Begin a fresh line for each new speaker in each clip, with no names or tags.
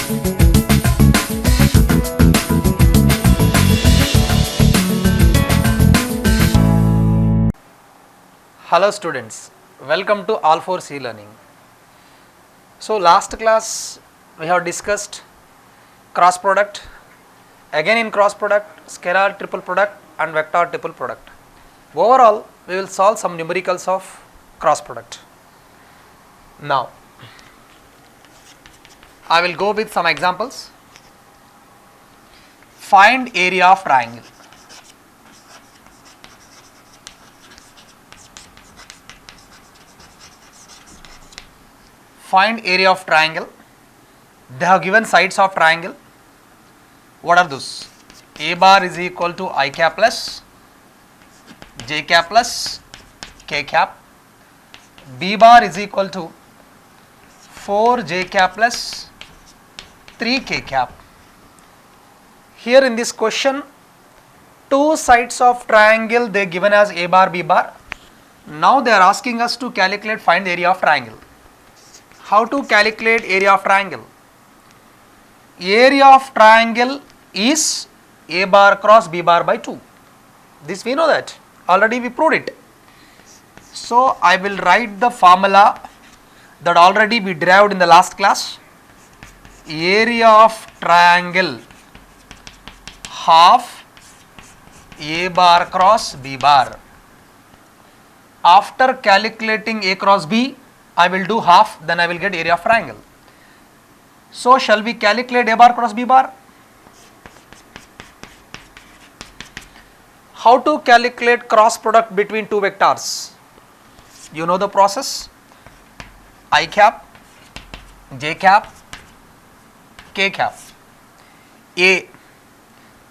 Hello students, welcome to All4C Learning. So last class we have discussed cross product, again in cross product, scalar triple product and vector triple product. Overall we will solve some numericals of cross product. Now I will go with some examples. Find area of triangle. Find area of triangle. They have given sides of triangle. What are those? A bar is equal to I cap plus J cap plus K cap. B bar is equal to 4 J cap plus 3 K cap. Here in this question, two sides of triangle they given as A bar, B bar. Now they are asking us to calculate find area of triangle. How to calculate area of triangle? Area of triangle is A bar cross B bar by 2. This we know that, already we proved it. So I will write the formula that already we derived in the last class. Area of triangle half A bar cross B bar. After calculating A cross B, I will do half, then I will get area of triangle. So shall we calculate A bar cross B bar? How to calculate cross product between two vectors? You know the process. I cap, J cap, K cap. A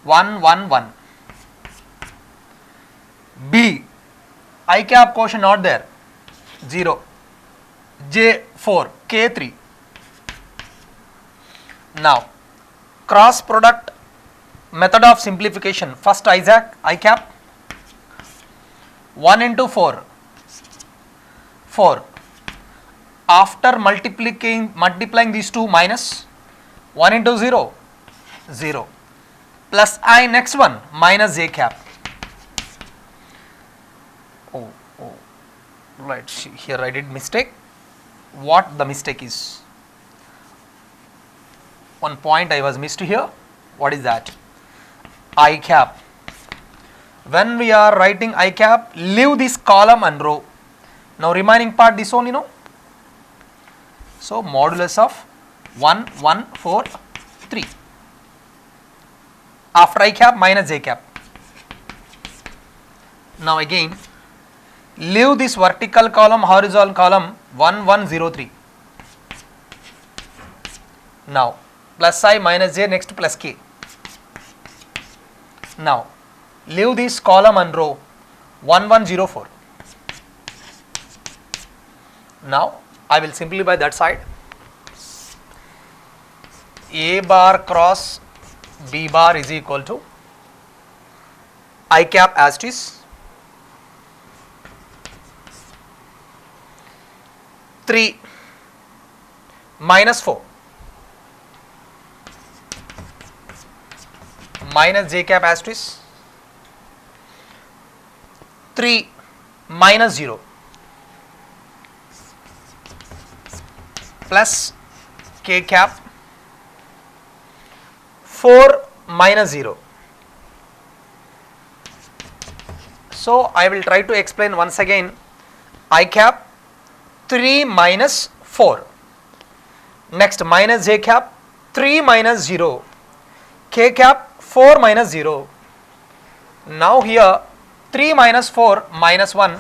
1 1 1. B I cap quotient not there, 0. J 4, K 3. Now cross product method of simplification. First I cap 1 into 4, 4. After multiplying these two, minus 1 into 0, 0. Plus I next one, minus J cap. Oh, right, here I did mistake. What the mistake is? One point I was missed here. What is that? I cap. When we are writing I cap, leave this column and row. Now remaining part this only, no? So modulus of 1 1 4 3. After I cap, minus J cap. Now again leave this vertical column, horizontal column 1 1 0 3. Now plus I minus J, next plus K. Now leave this column and row 1 1 0 4. Now I will simplify that side. A bar cross B bar is equal to I cap as it is 3 minus 4 minus J cap as it is 3 minus 0 plus K cap 4 minus 0. So I will try to explain once again. I cap 3 minus 4, next minus J cap 3 minus 0, K cap 4 minus 0. Now here 3 minus 4 minus 1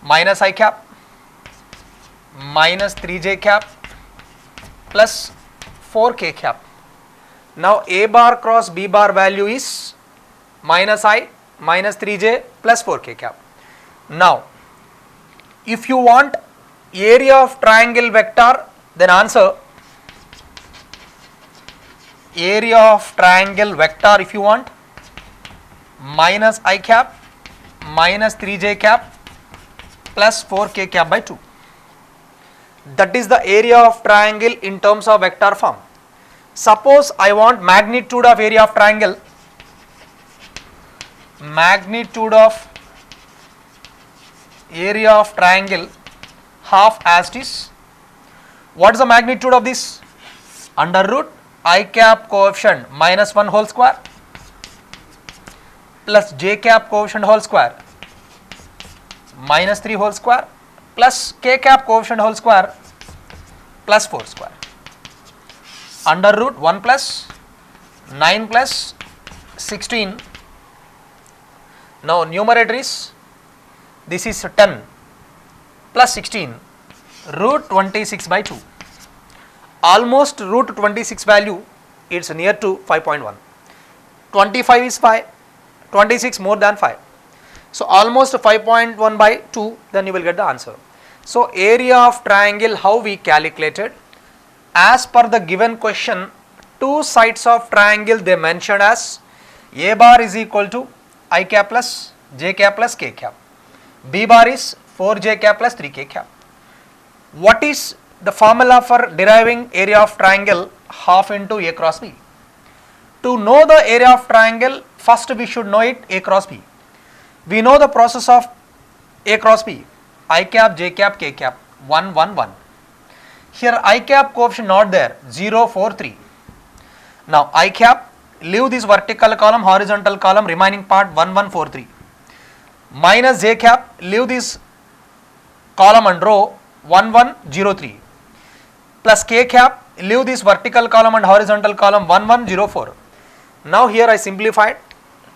minus I cap minus 3J cap plus 4K cap. Now A bar cross B bar value is minus I minus 3J plus 4K cap. Now if you want area of triangle vector, then answer area of triangle vector if you want minus I cap minus 3J cap plus 4K cap by 2. That is the area of triangle in terms of vector form. Suppose I want magnitude of area of triangle. Magnitude of area of triangle half as it is. What is the magnitude of this? Under root I cap coefficient minus 1 whole square plus j cap coefficient whole square minus 3 whole square plus k cap coefficient whole square plus 4 square. Under root 1 plus 9 plus 16. Now numerator is, this is 10 plus 16 root 26 by 2. Almost root 26 value, it's near to 5.1. 25 is 5, 26 more than 5. So almost 5.1 by 2, then you will get the answer. So area of triangle, how we calculated? As per the given question, two sides of triangle they mentioned as A bar is equal to I cap plus j cap plus k cap. B bar is 4j cap plus 3k cap. What is the formula for deriving area of triangle? Half into A cross B. To know the area of triangle, first we should know it A cross B. We know the process of A cross B. I cap, j cap, k cap, 1, 1, 1. Here I cap coefficient not there, 0, 4, 3. Now I cap, leave this vertical column, horizontal column, remaining part 1, 1, 4, 3. Minus j cap, leave this column and row 1, 1, 0, 3. Plus k cap, leave this vertical column and horizontal column 1, 1, 0, 4. Now here I simplified.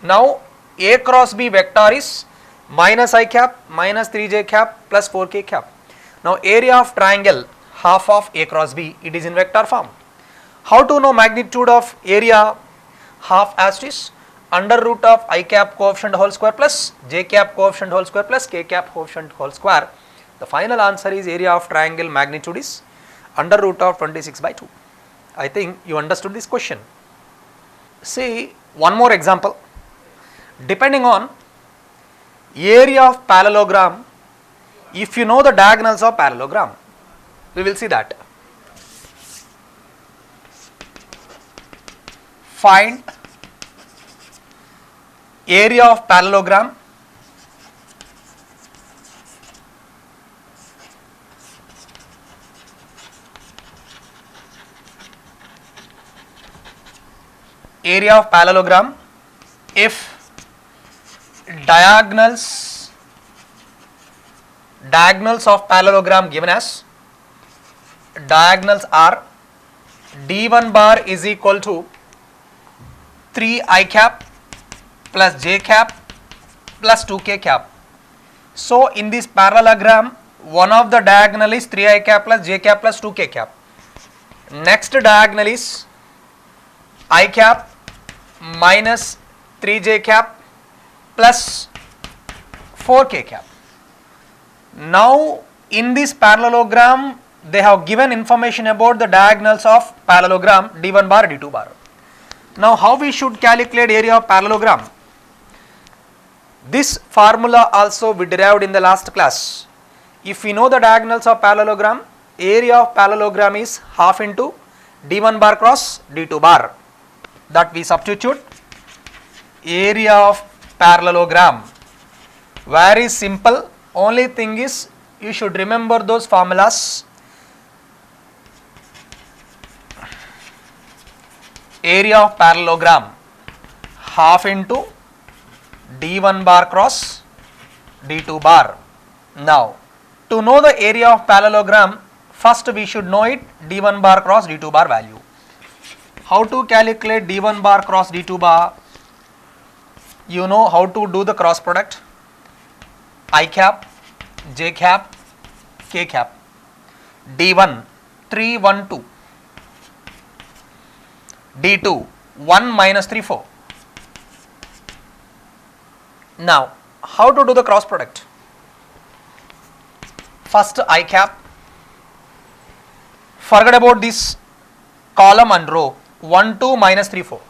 Now A cross B vector is minus I cap minus 3j cap plus 4k cap. Now area of triangle half of A cross B, it is in vector form. How to know magnitude of area? Half as it is under root of I cap coefficient whole square plus j cap coefficient whole square plus k cap coefficient whole square. The final answer is area of triangle magnitude is under root of 26 by 2. I think you understood this question. See one more example. Depending on area of parallelogram, if you know the diagonals of parallelogram, we will see that. Find area of parallelogram if diagonals of parallelogram given as diagonals are d1 bar is equal to 3 I cap plus j cap plus 2k cap. So in this parallelogram, one of the diagonal is 3 I cap plus j cap plus 2k cap. Next diagonal is I cap minus 3j cap plus 4k cap. Now in this parallelogram, they have given information about the diagonals of parallelogram d1 bar, d2 bar. Now how we should calculate area of parallelogram? This formula also we derived in the last class. If we know the diagonals of parallelogram, area of parallelogram is half into d1 bar cross d2 bar. That we substitute area of parallelogram. Very simple. Only thing is you should remember those formulas. Area of parallelogram half into d1 bar cross d2 bar. Now to know the area of parallelogram, first we should know it d1 bar cross d2 bar value. How to calculate d1 bar cross d2 bar? You know how to do the cross product. I cap, j cap, k cap. d1 3, 1, 2. d2 1 minus 3, 4. Now how to do the cross product? First I cap, forget about this column and row, 1, 2 minus 3, 4.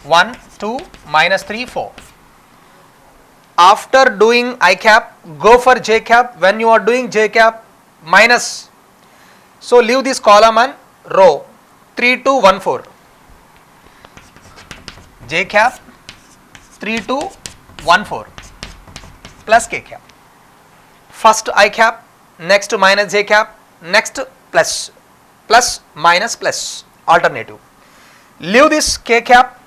1, 2 minus 3, 4. After doing I cap, go for j cap. When you are doing j cap, minus. So leave this column and row. 3214, j cap 3214 plus k cap. First I cap, next minus j cap, next plus, plus minus plus, alternative. Leave this k cap,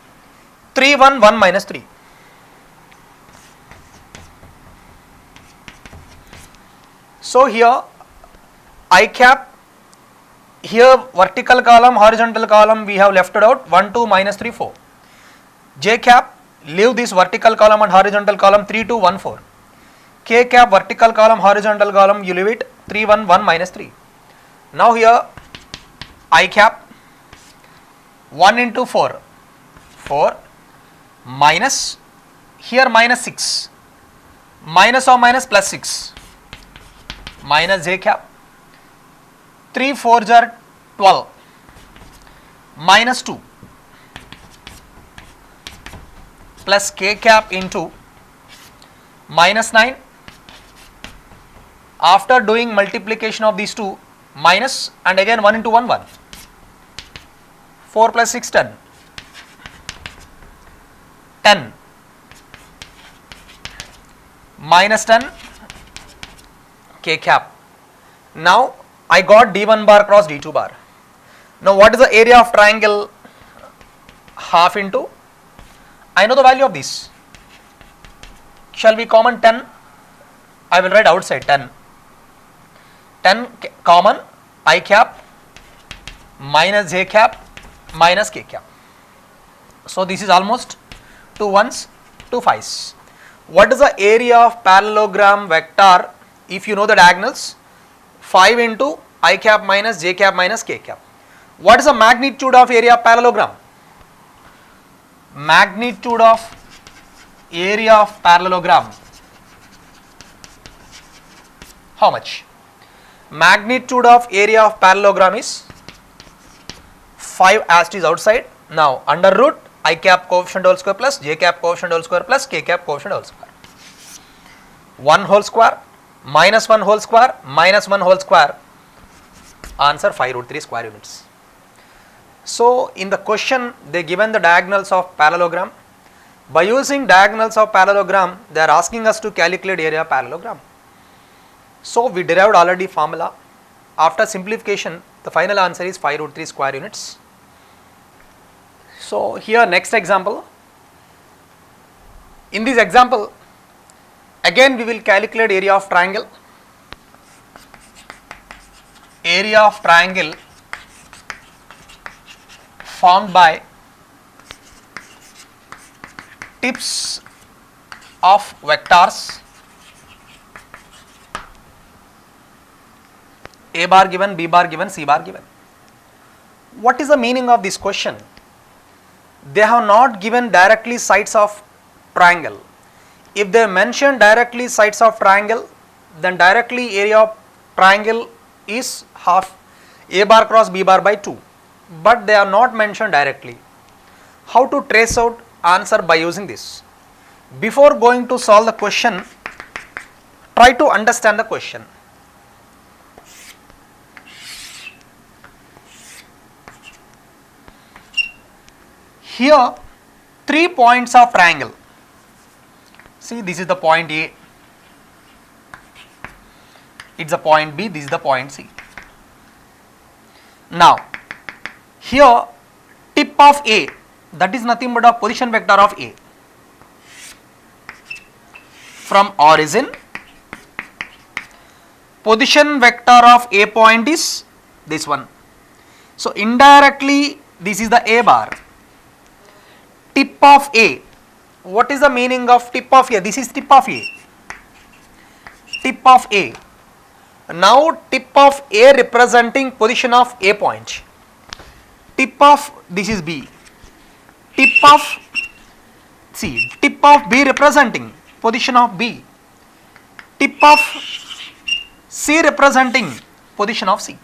311 minus 3. So here I cap, here vertical column, horizontal column we have left it out, 1, 2, minus 3, 4. J cap, leave this vertical column and horizontal column, 3, 2, 1, 4. K cap, vertical column, horizontal column, you leave it, 3, 1, 1, minus 3. Now here I cap, 1 into 4, 4, minus, here minus 6, minus or minus plus 6, minus j cap, 3 4s are 12, minus 2, plus k cap into minus 9. After doing multiplication of these two, minus and again 1 into 1, 1. 4 plus 6, 10. 10 minus 10 k cap. Now I got d1 bar cross d2 bar. Now what is the area of triangle? Half into, I know the value of this. Shall we common 10? I will write outside 10. 10 common, I cap minus j cap minus k cap. So this is almost 2 1s, 2 5s. What is the area of parallelogram vector if you know the diagonals? 5 into I cap minus j cap minus k cap. What is the magnitude of area of parallelogram? Magnitude of area of parallelogram. How much? Magnitude of area of parallelogram is 5 as it is outside. Now under root I cap coefficient whole square plus j cap coefficient whole square plus k cap coefficient whole square. 1 whole square minus 1 whole square minus 1 whole square. Answer 5 root 3 square units. So in the question they given the diagonals of parallelogram. By using diagonals of parallelogram they are asking us to calculate area of parallelogram. So we derived already formula. After simplification the final answer is 5 root 3 square units. So here next example. In this example again we will calculate area of triangle. Area of triangle formed by tips of vectors A bar given, B bar given, C bar given. What is the meaning of this question? They have not given directly sides of triangle. If they mention directly sides of triangle, then directly area of triangle is half A bar cross B bar by 2. But they are not mentioned directly. How to trace out answer by using this? Before going to solve the question, try to understand the question. Here 3 points of triangle. See, this is the point A, it is the point B, this is the point C. Now here tip of A, that is nothing but a position vector of A. From origin, position vector of A point is this one. So indirectly this is the A bar. Tip of A, what is the meaning of tip of A? This is tip of A. Tip of A. Now tip of A representing position of A point. Tip of, this is B. Tip of C. Tip of B representing position of B. Tip of C representing position of C.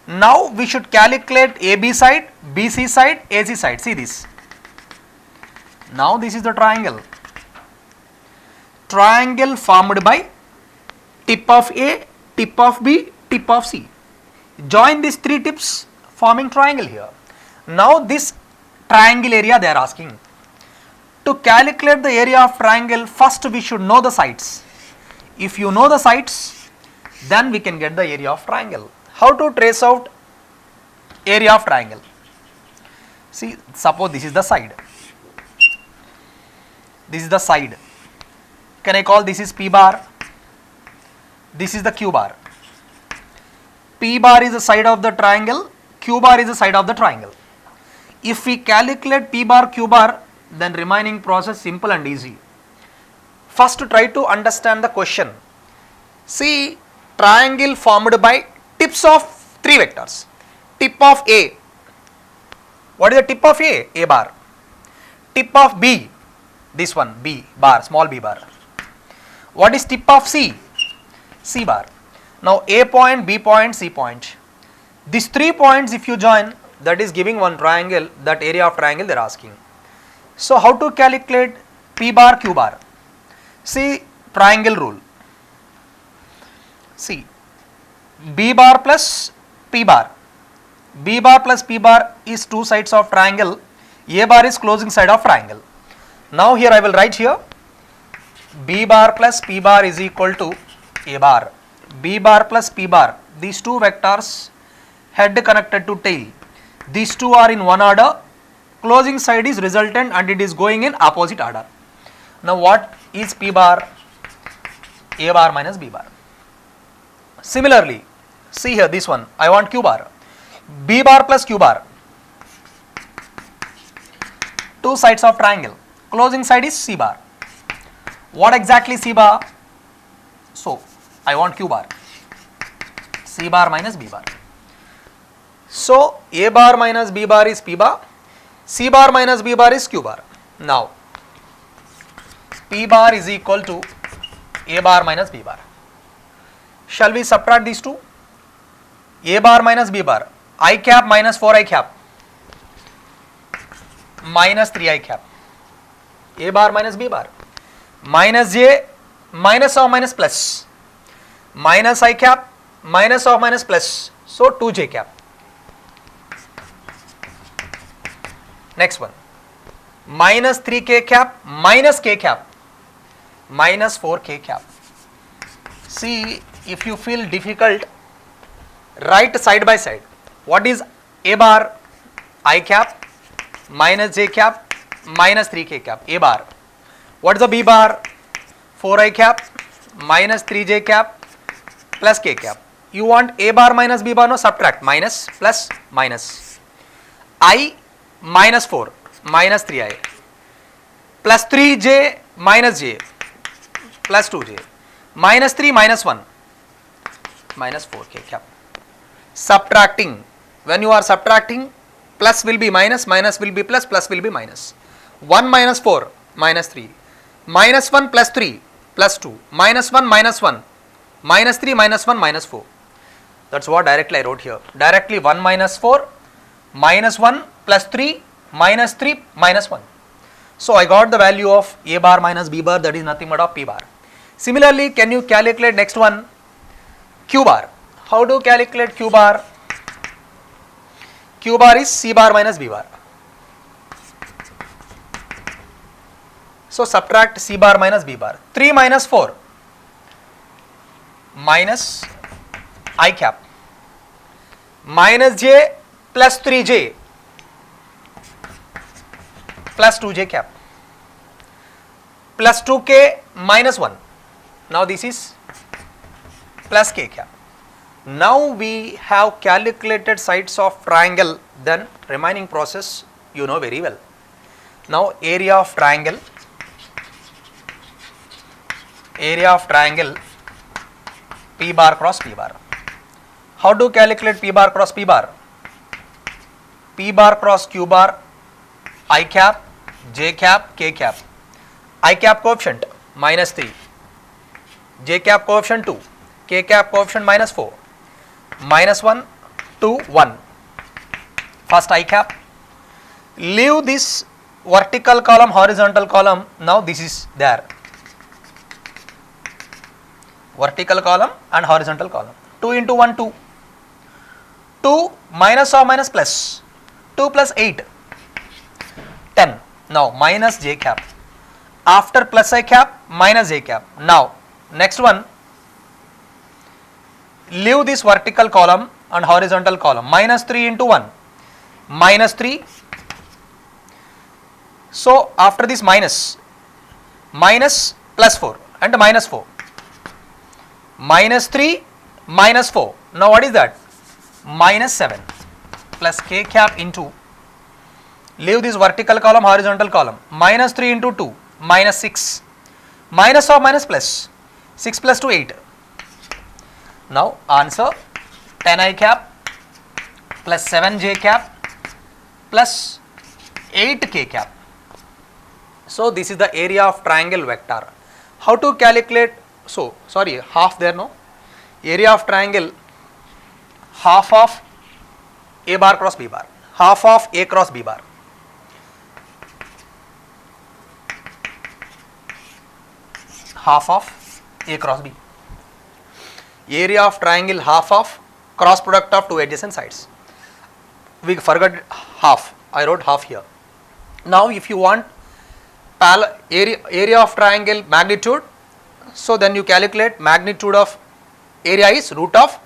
Now we should calculate AB side, BC side, AC side. See this. Now this is the triangle. Triangle formed by tip of A, tip of B, tip of C. Join these 3 tips, forming triangle here. Now this triangle area they are asking. To calculate the area of triangle, first we should know the sides. If you know the sides, then we can get the area of triangle. How to trace out area of triangle? See, suppose this is the side. This is the side. Can I call this is P bar? This is the Q bar. P bar is the side of the triangle, Q bar is the side of the triangle. If we calculate P bar, Q bar, then remaining process simple and easy. First try to understand the question. See, triangle formed by tips of three vectors. Tip of A. What is the tip of A? A bar. Tip of B. This one, B bar, small b bar. What is tip of C? C bar. Now A point, B point, C point. These 3 points if you join, that is giving one triangle, that area of triangle they are asking. So how to calculate P bar, Q bar? See, triangle rule. See, B bar plus P bar. B bar plus P bar is two sides of triangle. A bar is closing side of triangle. Now here I will write here B bar plus P bar is equal to A bar. B bar plus P bar, these two vectors head connected to tail. These two are in one order, closing side is resultant and it is going in opposite order. Now what is P bar? A bar minus B bar. Similarly, see here this one, I want Q bar. B bar plus Q bar, two sides of triangle, closing side is C bar. What exactly C bar? So I want Q bar, C bar minus B bar. So A bar minus B bar is P bar, C bar minus B bar is Q bar. Now P bar is equal to A bar minus B bar. Shall we subtract these two? A bar minus B bar, I cap minus 4I cap minus 3I cap. A bar minus B bar, minus J minus or minus plus, minus I cap minus or minus plus, so 2J cap. Next one, minus 3K cap minus K cap minus 4K cap. See, if you feel difficult, write side by side. What is A bar? I cap minus J cap minus 3K cap, A bar. What is the B bar? 4I cap minus 3J cap plus K cap. You want A bar minus B bar, no, subtract, minus plus minus. I minus 4 minus 3I plus 3J minus J plus 2J minus 3 minus 1 minus 4K cap. Subtracting, when you are subtracting, plus will be minus, minus will be plus, plus will be minus. 1 minus 4 minus 3, minus 1 plus 3 plus 2, minus 1 minus 1, minus 3 minus 1 minus 4. That is what directly I wrote here. Directly 1 minus 4 minus 1 plus 3 minus 3 minus 1. So I got the value of A bar minus B bar, that is nothing but of P bar. Similarly, can you calculate next one? Q bar. How to calculate Q bar? Q bar is C bar minus B bar. So subtract C bar minus B bar. 3 minus 4 minus I cap minus J plus 3J plus 2J cap plus 2K minus 1. Now this is plus K cap. Now we have calculated sides of triangle, then remaining process you know very well. Now area of triangle P bar cross P bar. How to calculate P bar cross P bar? P bar cross Q bar, I cap, J cap, K cap. I cap coefficient minus 3, J cap coefficient 2, K cap coefficient minus 4, minus 1, 2, 1. First I cap. Leave this vertical column, horizontal column. Now this is there. Vertical column and horizontal column. 2 into 1, 2. 2 minus or minus plus? 2 plus 8, 10. Now minus j cap. After plus I cap, minus j cap. Now next one, leave this vertical column and horizontal column. Minus 3 into 1, minus 3. So after this minus plus 4 and minus 4. Minus 3, minus 4. Now what is that? Minus 7 plus k cap into, leave this vertical column, horizontal column. Minus 3 into 2, minus 6. Minus or minus plus? 6 plus 2, 8. Now answer 10i cap plus 7j cap plus 8k cap. So this is the area of triangle vector. How to calculate? So sorry, half there, no? Area of triangle, half of a bar cross b bar, half of a cross b bar. Half of a cross b. Area of triangle, half of cross product of two adjacent sides. We forgot half. I wrote half here. Now if you want area of triangle magnitude, so then you calculate magnitude of area is root of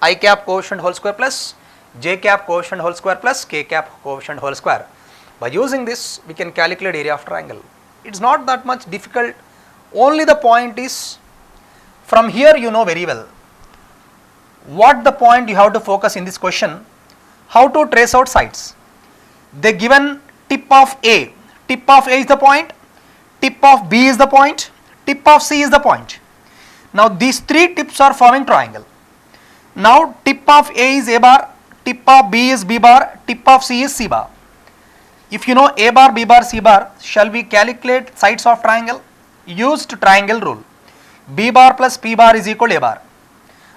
I cap coefficient whole square plus j cap coefficient whole square plus k cap coefficient whole square. By using this we can calculate area of triangle. It is not that much difficult. Only the point is, from here you know very well what the point you have to focus in this question, how to trace out sides. They given tip of A. Tip of A is the point, tip of B is the point, tip of C is the point. Now these three tips are forming triangle. Now tip of A is A bar, tip of B is B bar, tip of C is C bar. If you know A bar, B bar, C bar, shall we calculate sides of triangle? Used triangle rule. B bar plus P bar is equal to A bar.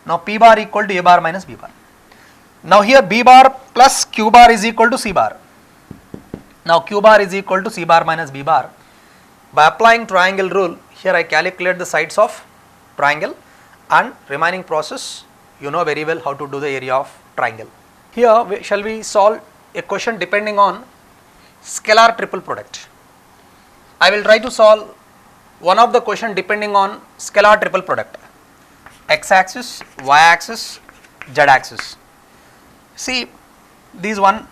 Now P bar equal to A bar minus B bar. Now here B bar plus Q bar is equal to C bar. Now Q bar is equal to C bar minus B bar. By applying triangle rule, here I calculate the sides of triangle, and remaining process you know very well how to do the area of triangle. Here shall we solve a question depending on scalar triple product. I will try to solve one of the question depending on scalar triple product. X axis, y axis, z axis. See this one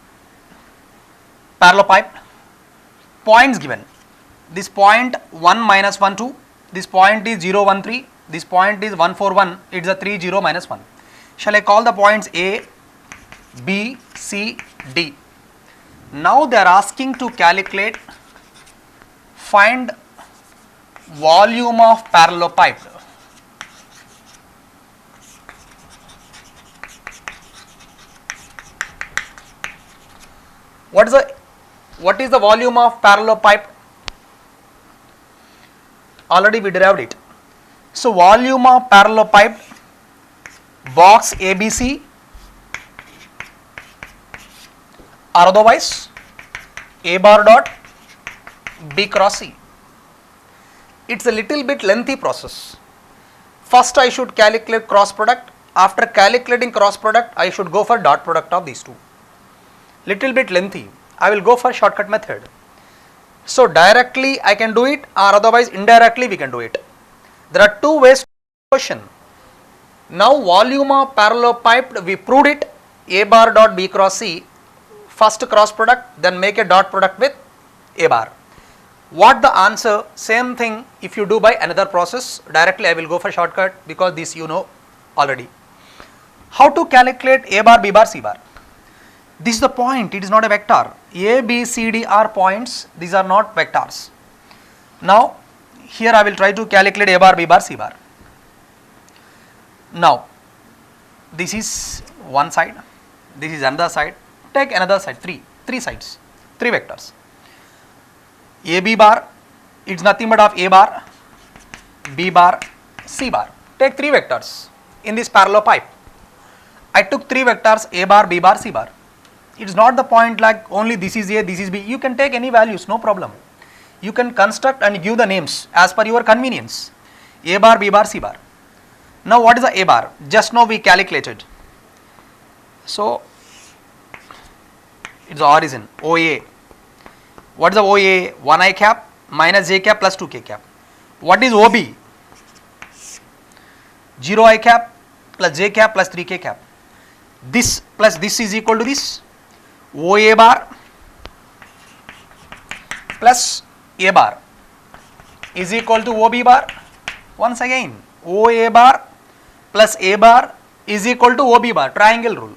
parallelepiped, points given. This point 1 minus 1 2, this point is 0 1 3, this point is 1 4 1, it is a 3 0 minus 1. Shall I call the points A, B, C, D. Now they are asking to calculate, find volume of parallelepiped. What is the volume of parallelepiped? Already we derived it. So volume of parallelepiped box ABC or otherwise A bar dot B cross C. It's a little bit lengthy process. First I should calculate cross product. After calculating cross product, I should go for dot product of these two. Little bit lengthy. I will go for shortcut method. So directly I can do it, or otherwise indirectly we can do it. There are two ways to question. Now volume of parallelepiped, we proved it, A bar dot B cross C, first cross product, then make a dot product with A bar. What the answer? Same thing if you do by another process. Directly I will go for shortcut because this you know already. How to calculate A bar, B bar, C bar? This is the point, it is not a vector. A, B, C, D are points, these are not vectors. Now here I will try to calculate A bar, B bar, C bar. Now this is one side, this is another side, take another side, three sides, three vectors. AB bar, it is nothing but of A bar, B bar, C bar. Take three vectors in this parallelepiped. I took three vectors A bar, B bar, C bar. It is not the point like only this is A, this is B. You can take any values, no problem. You can construct and give the names as per your convenience. A bar, B bar, C bar. Now what is the A bar? Just now we calculated. So it's the origin OA. What is the OA? 1 I cap minus j cap plus 2 k cap. What is OB? 0 I cap plus j cap plus 3 k cap. This plus this is equal to this. OA bar plus A bar is equal to OB bar. Once again, OA bar plus A bar is equal to OB bar, triangle rule.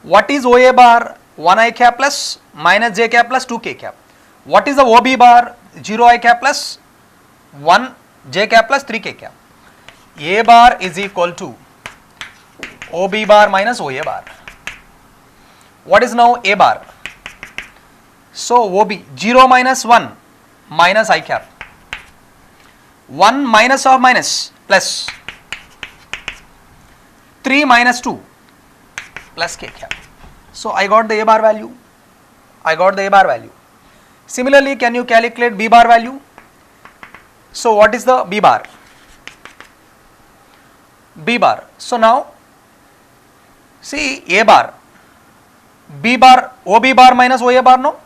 What is OA bar? 1 I cap plus minus j cap plus 2 k cap. What is the OB bar? 0 I cap plus 1 j cap plus 3 k cap. A bar is equal to OB bar minus OA bar. What is now A bar? So OB 0 minus 1 minus I cap, 1 minus of minus plus 3 minus 2 plus k cap. So I got the A bar value. I got the A bar value. Similarly, can you calculate B bar value? So what is the B bar? B bar. So now see A bar, B bar, OB bar minus OA bar, no?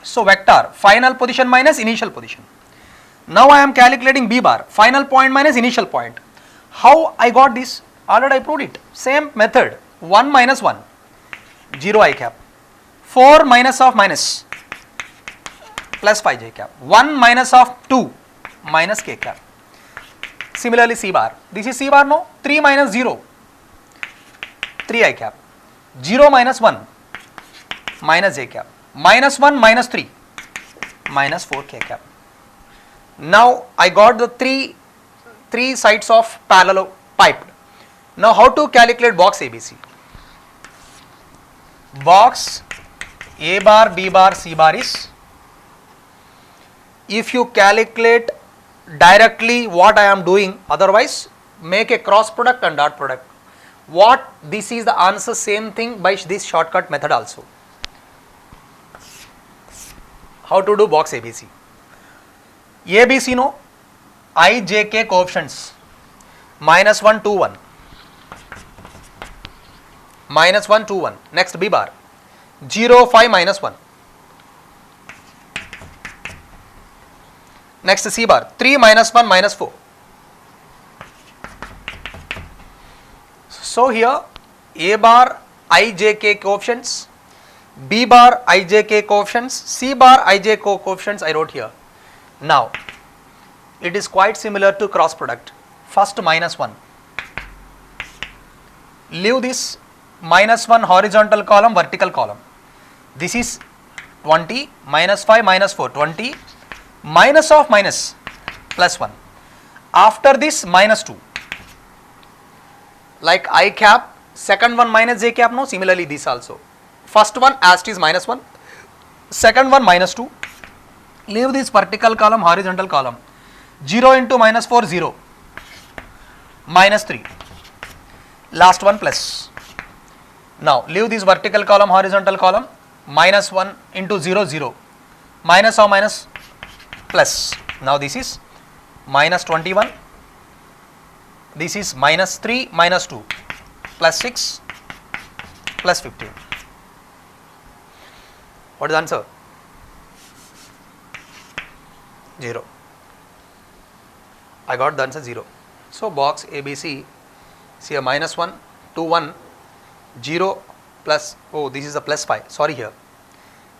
So vector final position minus initial position. Now I am calculating B bar, final point minus initial point. How I got this? Already I proved it. Same method. 1 minus 1, 0 I cap. 4 minus of minus plus 5 j cap. 1 minus of 2 minus k cap. Similarly C bar. This is C bar, no? 3 minus 0, 3 I cap. 0 minus 1 minus j cap. Minus 1 minus 3 minus 4 k cap. Now I got the three sides of parallel pipe. Now how to calculate box ABC? Box A bar, B bar, C bar is, if you calculate directly what I am doing, otherwise make a cross product and dot product. What this is the answer, same thing by this shortcut method also. How to do box ABC? ABC, no, I, J, K coefficients, minus 1, 2, 1, minus 1, 2, 1. Next B bar, 0, 5, minus 1. Next C bar, 3, minus 1, minus 4. So here A bar, I, J, K coefficients, B bar, I, J, K coefficients, C bar, I, J, K coefficients I wrote here. Now it is quite similar to cross product. First minus 1. Leave this minus 1 horizontal column, vertical column. This is 20, minus 5, minus 4, 20, minus of minus plus 1. After this minus 2. Like I cap, second one minus j cap, no, similarly this also. First one as it is minus 1, second one minus 2. Leave this vertical column, horizontal column. 0 into minus 4, 0, minus 3, last one plus. Now leave this vertical column, horizontal column, minus 1 into 0, 0, minus or minus plus. Now this is minus 21, this is minus 3, minus 2, plus 6, plus 15. What is the answer? 0. I got the answer 0. So box ABC, see a minus 1, 2, 1, 0 plus, oh this is a plus 5, sorry here,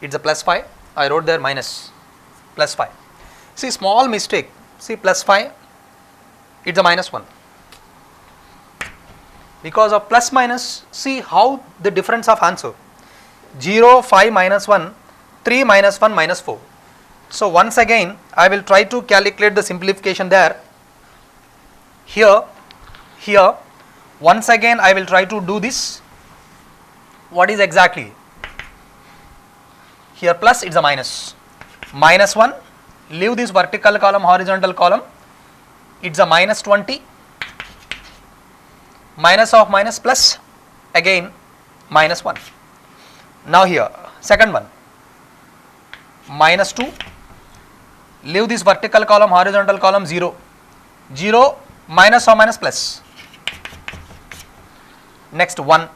it's a plus 5, I wrote there minus, plus 5. See small mistake, see plus 5, it's a minus 1. Because of plus minus, see how the difference of answer, 0, 5, minus 1, 3, minus 1, minus 4. So once again I will try to calculate the simplification there. Here, once again I will try to do this. What is exactly? Here plus, it's a minus. Minus 1, leave this vertical column, horizontal column, it's a minus 20. Minus of minus plus, again minus 1. Now here, second one, minus 2, leave this vertical column, horizontal column, 0, 0, minus or minus plus. Next 1,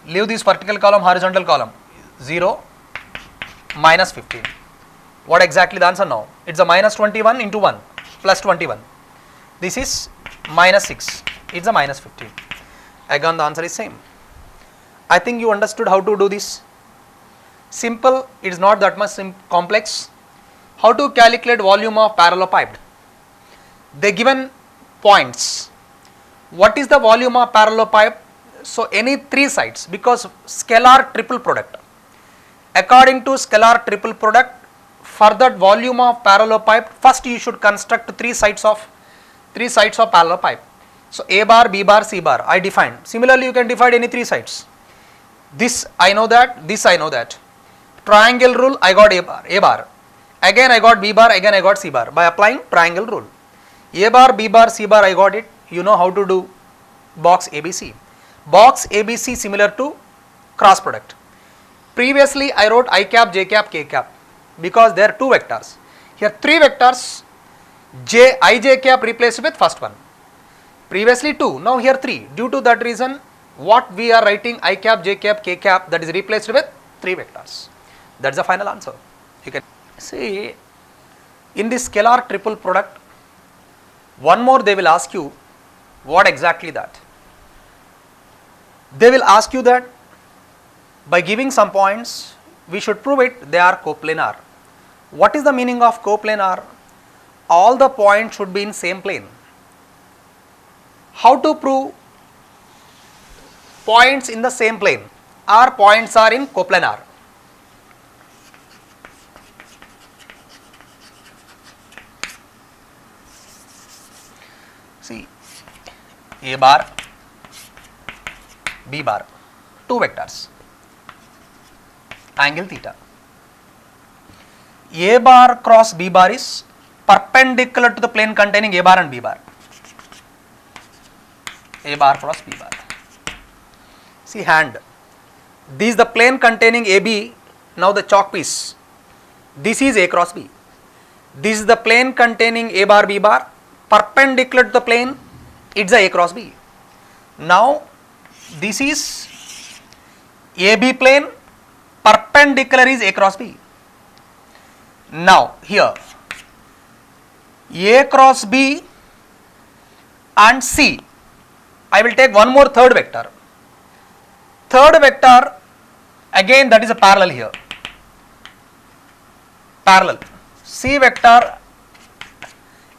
leave this vertical column, horizontal column, 0, minus 15. What exactly the answer now? It's a minus 21 into 1 plus 21. This is minus 6. It's a minus 15. Again the answer is same. I think you understood how to do this. Simple, it is not that much complex. How to calculate volume of parallelepiped? They given points. What is the volume of parallelepiped? So any three sides, because scalar triple product. According to scalar triple product, for that volume of parallelepiped, first you should construct three sides of parallelepiped. So A bar, B bar, C bar I defined. Similarly, you can define any three sides. This I know that, this I know that. Triangle rule, I got A bar. Again I got B bar, again I got C bar by applying triangle rule. A bar, B bar, C bar I got it. You know how to do box ABC. Box ABC similar to cross product. Previously I wrote I cap, J cap, K cap because there are two vectors. Here three vectors, Ij cap replaced with first one. Previously 2, now here 3. Due to that reason, what we are writing I cap, J cap, K cap, that is replaced with 3 vectors. That is the final answer. You can see in this scalar triple product, one more they will ask you, what exactly that? They will ask you that by giving some points, we should prove it they are coplanar. What is the meaning of coplanar? All the points should be in same plane. How to prove points in the same plane? Our points are in coplanar. See, A bar, B bar, two vectors, angle theta. A bar cross B bar is perpendicular to the plane containing A bar and B bar. A bar cross B bar. See hand. This is the plane containing AB. Now the chalk piece. This is A cross B. This is the plane containing A bar B bar. Perpendicular to the plane, it's a cross B. Now this is AB plane. Perpendicular is A cross B. Now here A cross B and C. I will take one more third vector. Third vector, again that is a parallel here. Parallel. C vector,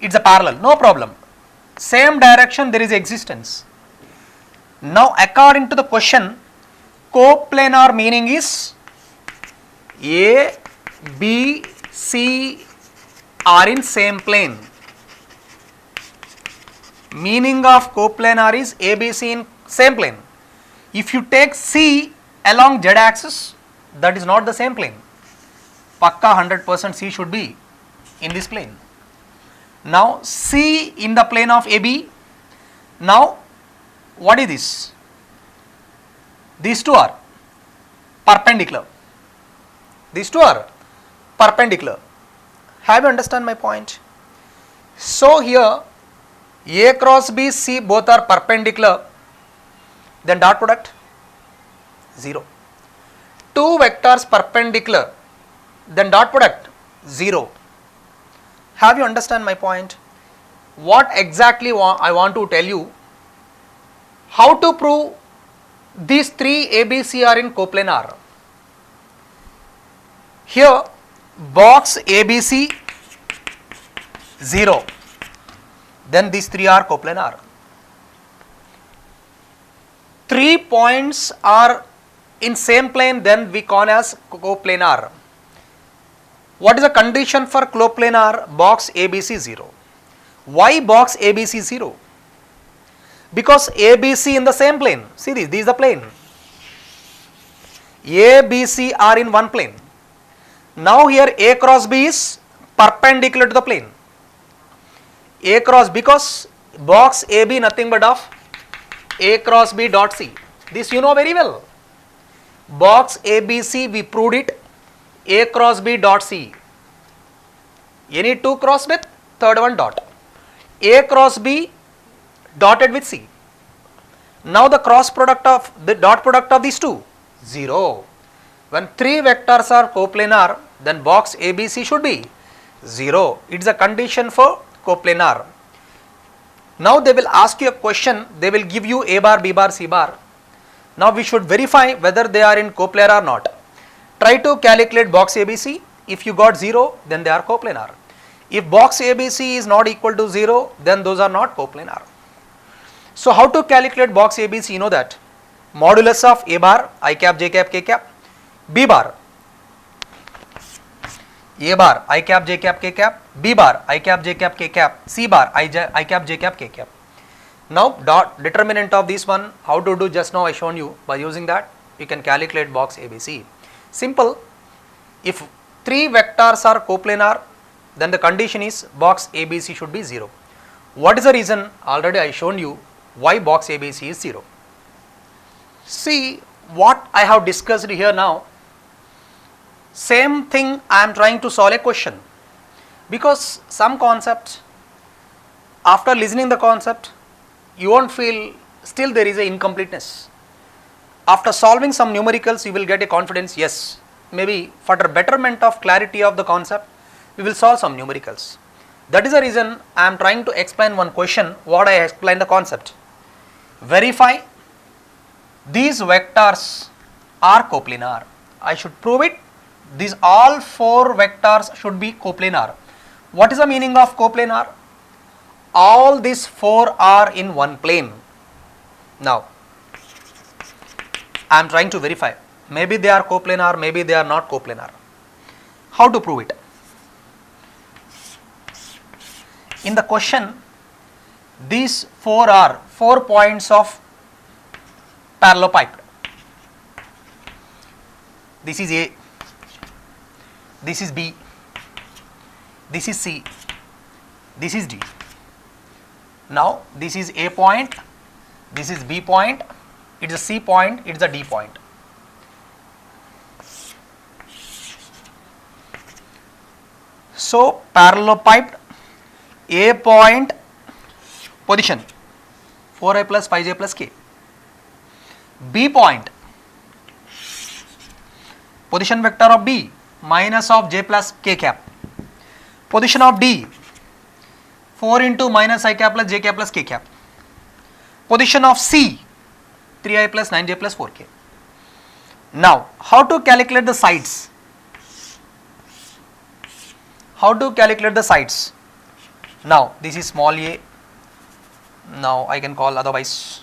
it's a parallel, no problem. Same direction there is existence. Now according to the question, coplanar meaning is A, B, C are in same plane. Meaning of coplanar is A, B, C in same plane. If you take C along Z axis, that is not the same plane. Pakka 100% C should be in this plane. Now C in the plane of AB. Now what is this? These two are perpendicular. These two are perpendicular. Have you understand my point? So here A cross B, C both are perpendicular, then dot product 0. Two vectors perpendicular, then dot product 0. Have you understand my point? What exactly I want to tell you? How to prove these three ABC are in coplanar? Here box ABC 0. Then these three are coplanar. 3 points are in same plane, then we call as coplanar. What is the condition for coplanar? Box ABC 0. Why box ABC 0? Because ABC in the same plane. See this is the plane. ABC are in one plane. Now here A cross B is perpendicular to the plane. A cross, because box AB nothing but of A cross B dot C. This you know very well. Box ABC we proved it, A cross B dot C. Any two cross with third one dot. A cross B dotted with C. Now the cross product of the dot product of these two. 0. When 3 vectors are coplanar, then box ABC should be 0. It is a condition for coplanar. Now they will ask you a question, they will give you A bar, B bar, C bar. Now we should verify whether they are in coplanar or not. Try to calculate box ABC. If you got 0, then they are coplanar. If box ABC is not equal to 0, then those are not coplanar. So how to calculate box ABC? You know that. Modulus of A bar, I cap, J cap, K cap, B bar, A bar, I cap, J cap, K cap, B bar, I cap, J cap, K cap, C bar, I cap, J cap, K cap. Now dot determinant of this one, how to do just now I shown you. By using that you can calculate box ABC. Simple. If 3 vectors are coplanar, then the condition is box ABC should be 0. What is the reason? Already I shown you why box ABC is 0. See what I have discussed here now. Same thing I am trying to solve a question, because some concept, after listening the concept, you won't feel, still there is a incompleteness. After solving some numericals you will get a confidence, yes, maybe for the betterment of clarity of the concept we will solve some numericals. That is the reason I am trying to explain one question what I explained the concept. Verify these vectors are coplanar. I should prove it. These all 4 vectors should be coplanar. What is the meaning of coplanar? All these 4 are in one plane. Now I am trying to verify. Maybe they are coplanar, maybe they are not coplanar. How to prove it? In the question, these 4 are 4 points of parallelepiped. This is A, this is B, this is C, this is D. Now this is A point, this is B point, it is a C point, it is a D point. So parallelepiped, A point position 4i plus 5j plus k. B point position vector of B minus of j plus k cap. Position of D 4 into minus I cap plus j cap plus k cap. Position of C 3i plus 9j plus 4k. Now how to calculate the sides? How to calculate the sides? Now this is small a. Now I can call otherwise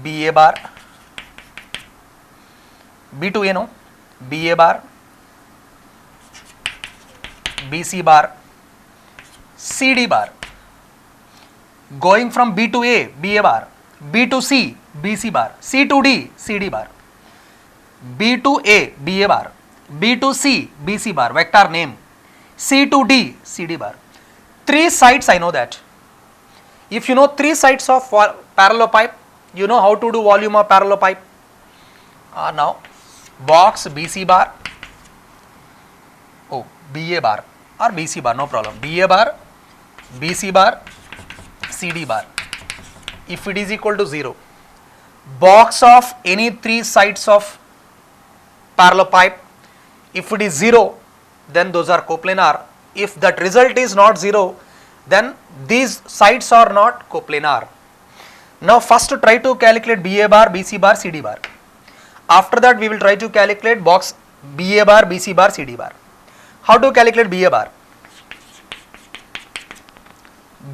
BA bar, B2A no, BA bar, BC bar, CD bar. Going from B to A, BA bar, B to C, BC bar, C to D, CD bar, B to A, BA bar, B to C, BC bar, vector name, C to D, CD bar. 3 sides I know that. If you know 3 sides of parallelepiped, you know how to do volume of parallelepiped. Now box BC bar, BA bar or BC bar, no problem. BA bar, BC bar, CD bar. If it is equal to 0, box of any 3 sides of parallelepiped, if it is 0, then those are coplanar. If that result is not 0, then these sides are not coplanar. Now first try to calculate BA bar, BC bar, CD bar. After that we will try to calculate box BA bar, BC bar, CD bar. How to calculate BA bar?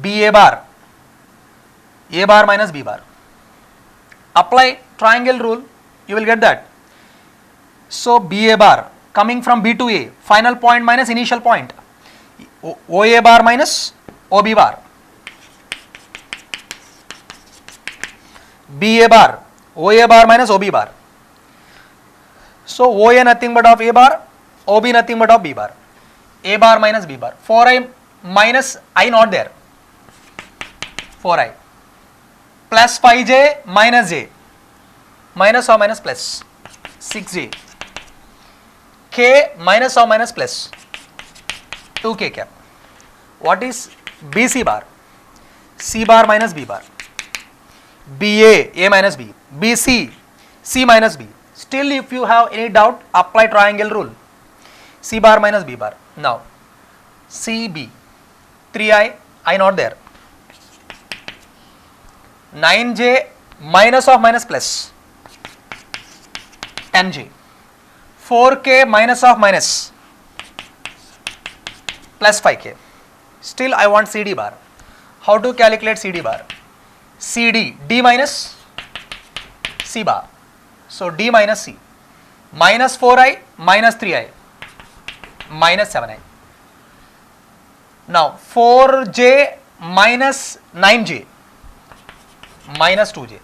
BA bar, A bar minus B bar. Apply triangle rule, you will get that. So BA bar coming from B to A, final point minus initial point, OA bar minus OB bar, BA bar, OA bar minus OB bar. So OA nothing but of A bar, OB nothing but of B bar, A bar minus B bar. 4i minus I not there, 4i plus 5j minus j, minus or minus plus 6j, k minus or minus plus 2k cap. What is BC bar? C bar minus B bar, BA, A minus B, BC, C minus B. Still if you have any doubt, apply triangle rule. C bar minus B bar. Now CB 3i, I not there. 9j minus of minus plus 10j. 4k minus of minus plus 5k. Still I want CD bar. How to calculate CD bar? CD, D minus C bar. So D minus C. Minus 4i minus 3i minus 7i. Now 4j minus 9j minus 2j.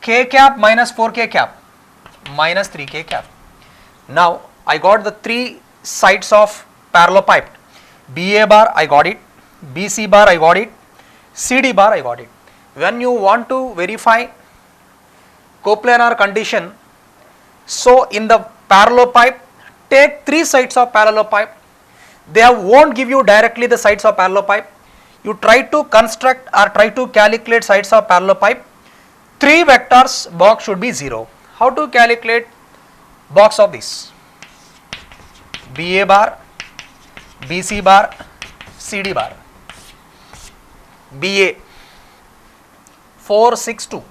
K cap minus 4k cap minus 3k cap. Now I got the three sides of parallelepiped. BA bar I got it, BC bar I got it, CD bar I got it. When you want to verify coplanar condition, so in the parallelepiped, take three sides of parallelepiped. They won't give you directly the sides of parallelepiped. You try to construct or try to calculate sides of parallelepiped. Three vectors box should be 0. How to calculate box of this? BA bar, BC bar, CD bar. BA 4, 6, 2.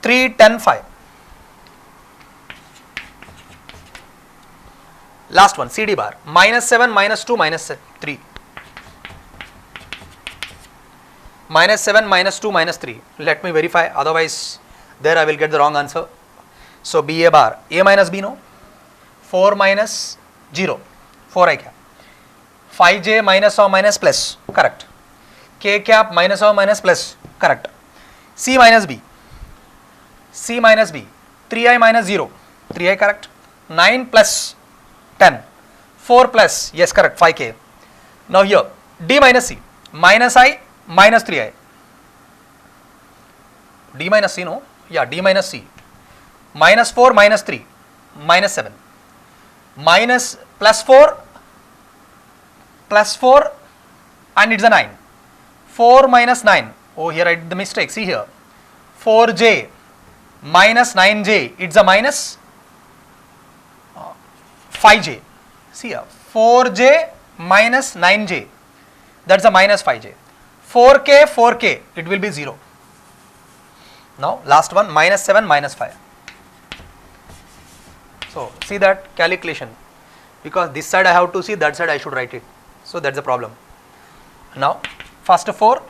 3, 10, 5. Last one, CD bar, minus 7, minus 2, minus 3. Minus 7, minus 2, minus 3. Let me verify, otherwise there I will get the wrong answer. So BA bar, A minus B no, 4 minus 0, 4i cap. 5j minus or minus plus, correct. K cap minus or minus plus, correct. C minus B, C minus B, 3i minus 0, 3i correct. 9 plus 10, 4 plus, yes correct, 5k. Now here, D minus C, minus I, minus 3i. D minus C no, yeah, D minus C. Minus 4, minus 3, minus 7. Minus plus 4, and it's a 9. 4 minus 9, oh here I did the mistake, see here. 4j minus 9j, it's a minus 5j. See here, 4j minus 9j, that's a minus 5j. 4k, 4k, it will be 0. Now last one, minus 7, minus 5. So see that calculation, because this side I have to see, that side I should write it. So that's the problem. Now first of all,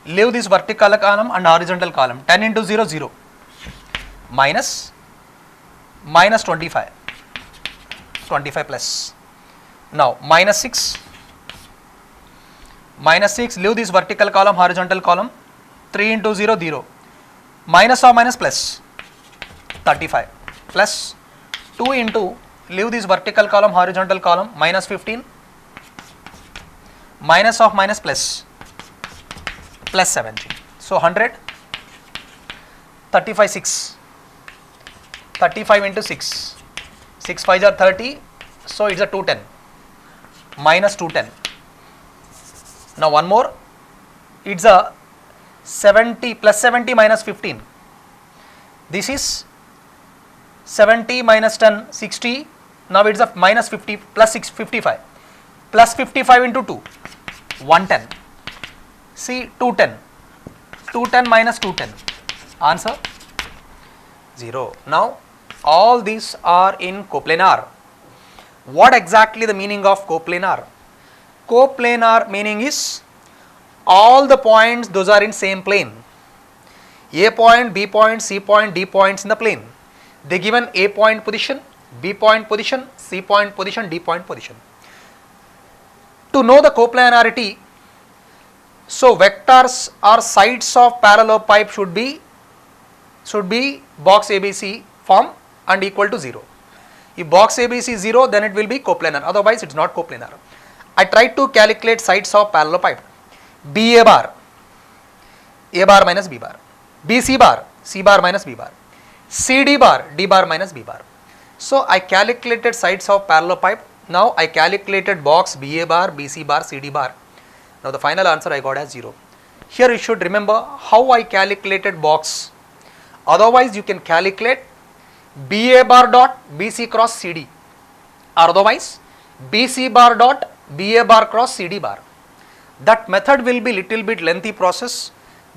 leave this vertical column and horizontal column. 10 into 0, 0. Minus 25. 25 plus. Now minus 6. Minus 6, leave this vertical column, horizontal column. 3 into 0, 0. Minus or minus plus. 35 plus 2 into, leave this vertical column, horizontal column, minus 15, minus of minus plus, plus 17. So 100, 35, 6, 35 into 6, 6 5s are 30, so it's a 210, minus 210. Now one more, it's a 70, plus 70 minus 15. This is 70 minus 10, 60. Now it's a minus 50 plus 6, 55. Plus 55 into 2, 110. See 210. 210 minus 210. Answer 0. Now all these are in coplanar. What exactly the meaning of coplanar? Coplanar meaning is all the points, those are in same plane. A point, B point, C point, D points in the plane. They given A point position, B point position, C point position, D point position. To know the coplanarity, so vectors or sides of parallelepiped should be box ABC form and equal to 0. If box ABC is 0, then it will be coplanar, otherwise it is not coplanar. I tried to calculate sides of parallelepiped. BA bar, A bar minus B bar, BC bar, C bar minus B bar, CD bar, D bar minus B bar. So I calculated sides of parallelepiped. Now I calculated box BA bar, BC bar, CD bar. Now the final answer I got as 0. Here you should remember how I calculated box. Otherwise you can calculate BA bar dot BC cross CD, or otherwise BC bar dot BA bar cross CD bar. That method will be little bit lengthy process.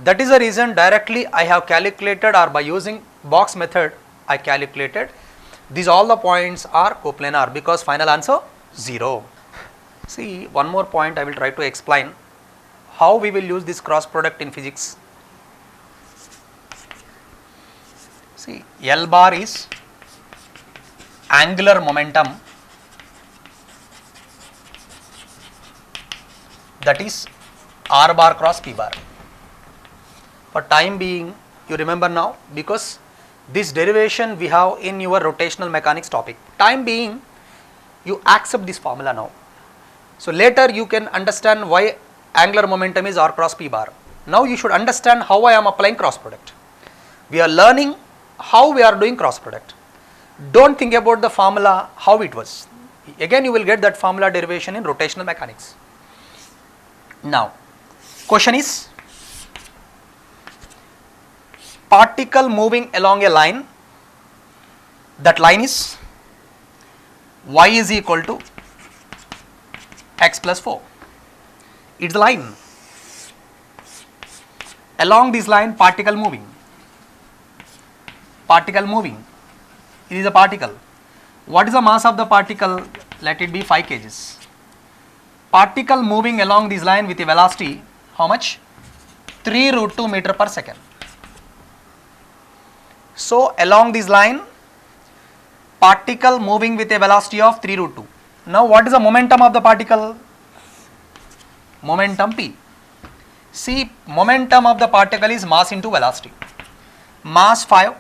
That is the reason directly I have calculated, or by using box method I calculated. These all the points are coplanar because final answer 0. See, one more point I will try to explain how we will use this cross product in physics. See, L bar is angular momentum, that is R bar cross P bar. For time being, you remember now, because this derivation we have in your rotational mechanics topic. Time being, you accept this formula now. So later you can understand why angular momentum is R cross P bar. Now you should understand how I am applying cross product. We are learning how we are doing cross product. Don't think about the formula how it was. Again you will get that formula derivation in rotational mechanics. Now question is, particle moving along a line, that line is y is equal to x plus 4. It is the line. Along this line, particle moving. Particle moving. It is a particle. What is the mass of the particle? Let it be 5 kgs. Particle moving along this line with a velocity, how much? 3 root 2 meter per second. So along this line, particle moving with a velocity of 3 root 2. Now what is the momentum of the particle? Momentum P. See, momentum of the particle is mass into velocity. Mass 5,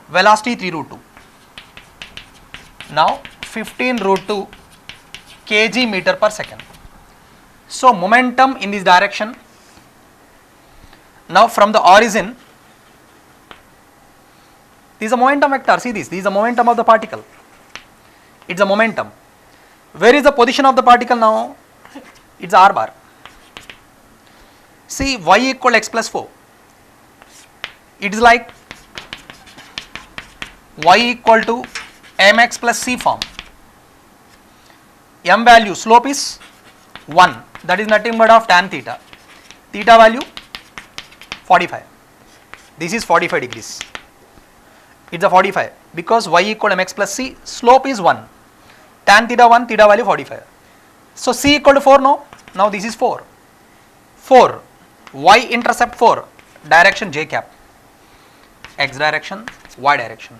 velocity 3 root 2. Now 15 root 2 kg meter per second. So momentum in this direction. Now from the origin, this is a momentum vector. See this is the momentum of the particle. It's a momentum. Where is the position of the particle now? It's R bar. See, y equal x plus 4. It is like y equal to mx plus c form. M value, slope is 1. That is nothing but of tan theta. Theta value 45. This is 45 degrees. It's a 45 because y equal to mx plus c, slope is 1. Tan theta 1, theta value 45. So c equal to 4 now. Now this is 4. 4. Y intercept 4. Direction j cap. X direction, y direction.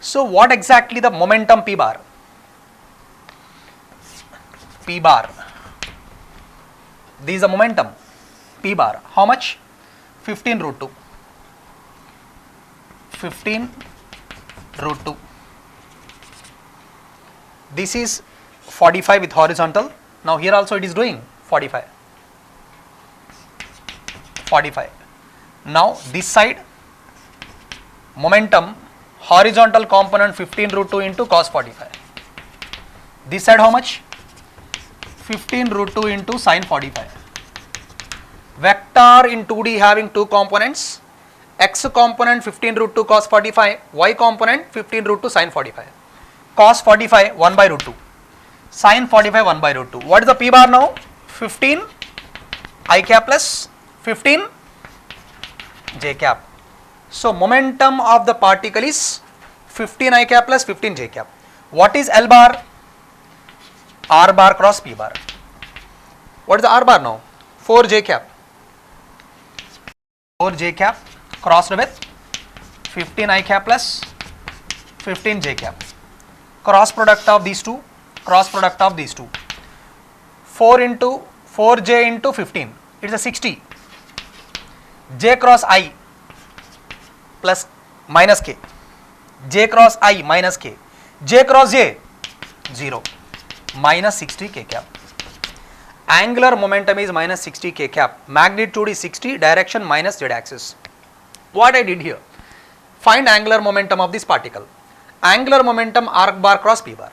So what exactly the momentum P bar? P bar. This is the momentum P bar. How much? 15 root 2. 15 root 2. This is 45 with horizontal. Now here also it is doing 45. 45. Now this side, momentum horizontal component 15 root 2 into cos 45. This side how much? 15 root 2 into sin 45. Vector in 2D having two components. X component 15 root 2 cos 45, y component 15 root 2 sin 45. Cos 45 1 by root 2, sin 45 1 by root 2. What is the P bar now? 15 I cap plus 15 j cap. So momentum of the particle is 15 I cap plus 15 j cap. What is L bar? R bar cross P bar. What is the R bar now? 4 j cap. 4 j cap crossed with 15 I cap plus 15 j cap. Cross product of these two, cross product of these two. 4 into 4j into 15, it is a 60. J cross I plus minus k. J cross I minus k. J cross j 0. Minus 60 k cap. Angular momentum is minus 60 k cap. Magnitude is 60, direction minus z axis. What I did here? Find angular momentum of this particle. Angular momentum R bar cross P bar.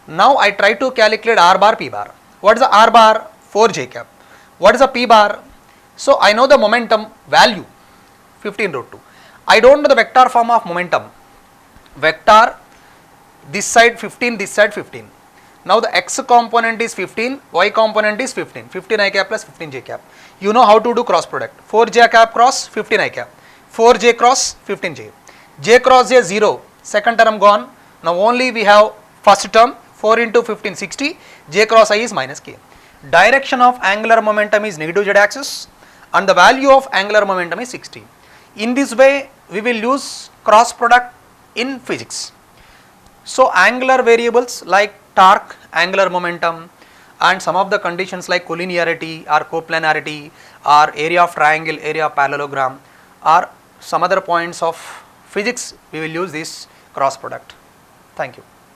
Now I try to calculate R bar P bar. What is the R bar? 4 j cap. What is the P bar? So I know the momentum value 15 root 2. I don't know the vector form of momentum. Vector this side 15, this side 15. Now the x component is 15, y component is 15. 15 I cap plus 15 j cap. You know how to do cross product. 4 j cap cross 15 I cap. 4 j cross 15 j. J cross j 0. Second term gone. Now only we have first term 4 into 15 60. J cross I is minus k. Direction of angular momentum is negative z axis and the value of angular momentum is 60. In this way we will use cross product in physics. So angular variables like torque, angular momentum and some of the conditions like collinearity or coplanarity or area of triangle, area of parallelogram or some other points of physics, we will use this cross product. Thank you.